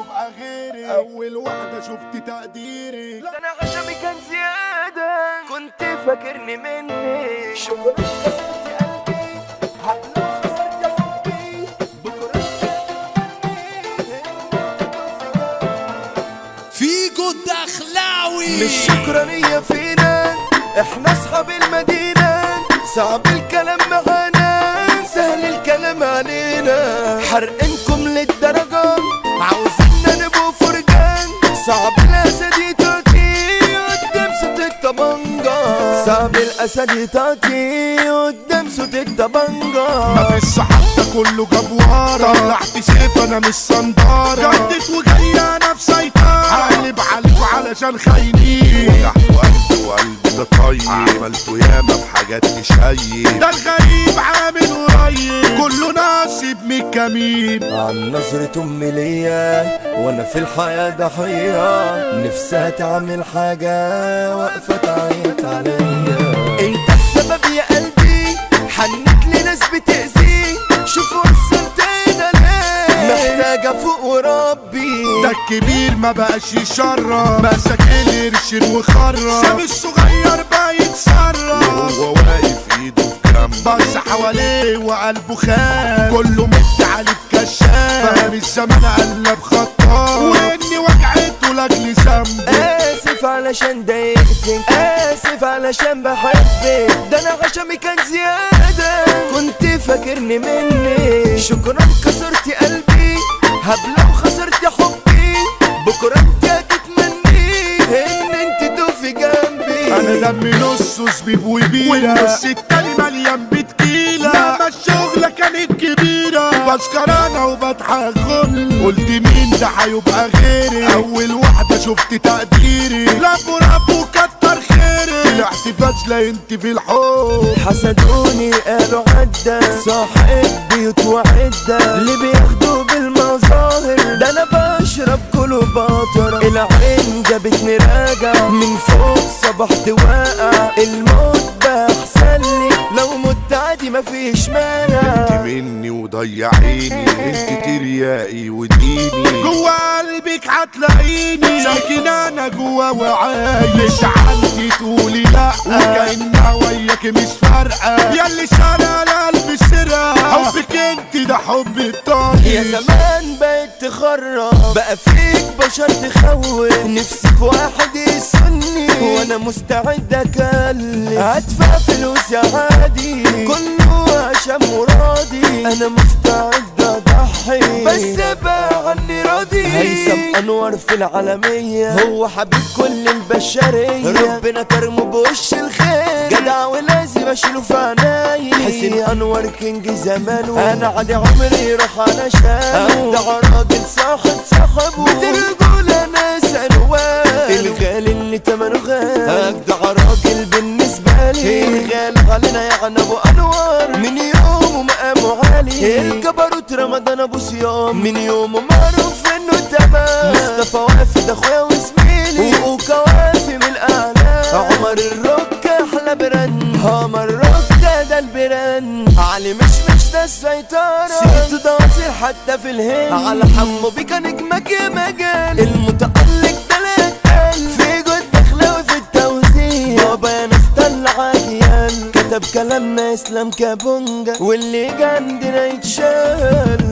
هيبقى غيري، اول واحدة شفت تقديري. ده انا غشمي كان زيادة، كنت فاكرني مني. شكرا كسرت قلبي، هبلو خسرت حبي، بكرة فيجو الدخلاوي. مش شكرانية فينا، احنا اصحاب المدينة. صعب الكلام معانا، سهل الكلام علينا. حرقنكم للدرجة، عاوزيننا نبقوا فرجان. صعب الاسد يتاكي قدام صوت الطبنجة. صعب الاسد يتاكي قدام صوت الطبنجة. مفيش صحاب ده كله جاب ورا، طلعت سيف انا مش صندارة، جدت وجاية انا في سيطرة. هقلب عليكوا علشان خاينين، وقلبي ده طيب، عملته ياما في حاجات مش هين. ده الغريب عامل قريب، كله ناصب من الكمين. عن نظرة امي ليا وانا في الحياة ضحية، نفسها تعمل حاجة واقفة تعيط عليا. انت السبب يا قلبي، حنك لناس بتأذي. شوف وصلتنا ليه، محتاجة فوق وربي. ده الكبير ما بقاش يشرب، مسك القرشين وخرب، ساب الصغير بقى يتسرب. وهو واقف ايده في جنب، بص حواليه وقلبه خاب، كله مد عليه بكشاف. فاهم الزمان قلب خطاب، واني وجعته لاجل ذنب. اسف علشان ضايقتك، اسف علشان بحبك. ده انا غشمي كان زيادة، كنت فاكرني مني. شكرا كسرت قلبي، هبلة وخسرت حبي. بكرة انت هتتمني ان انت تقفي جنبي. انا دمي نصه زبيب وبيرة، والنص التاني مليان بتكيلة. لما الشغلة كانت كبيرة، بسكرانة وبضحك غل. قلت مين ده هيبقى غيري، اول واحدة شفت تقديري. لابو رابو كتر خيري، طلعت فاشلة انت في الحب. حسدوني قالوا عدة، صاحب بيوت وعدة. اللي بياخدوا بالمظاهر، ده انا بشرب كليوباترا. العين جابتني راجع، من فوق صبحت واقع. الموت بقى احسن لي، لو مت عادي مفيش مانع. انت مني وضيعيني، انت ترياقي وديني. جوا قلبك هتلاقيني، ساكن انا جوا وعايش. مش عندي تقولي لا، وكأنها وياك مش فارقة. ياللي سارق القلب سرقة، حبك انت ده حب الطايش. يا زمان بقيت تخرب، بقى فيك بشر تخوف. نفسي في واحد يسني، وانا مستعد اكلف. هدفع فلوس يا عادي، كله عشان مرادي. انا مستعد اضحي، بس بقى عني راضي. هيثم انور في العالمية، هو حبيب كل البشرية. ربنا كرمه بوش الخير، جدع ولازم اشيله في عناي. حسين انور كينج زمانه، انا عادي عمري يروح على شان. ده راجل صاحبه، بترجوله ناس انوار. الغالي اللي تمنه غالي، اجدع راجل بالنسبة لي. الغالي علينا يعني ابو انوار، من يوم ومقامه عالي. الجبروت رمضان ابو صيام، من يوم معروف انه تمام. مصطفى وافد اخويا وزميلي، وكوافي من الاعلام. عمر الركة احلى برن، عمر الركة ده البرن. علي مش ده السيطرة، سيرته ده وصير حتى في الهند. على حمو بيكا نجمك يا مجال، المتألق ده الاتقال. في جود دخلاوي في التوزيع، بابا يا ناس طلع اجيال. كتب كلامنا اسلام كابونجا، واللي جه عندنا يتشال.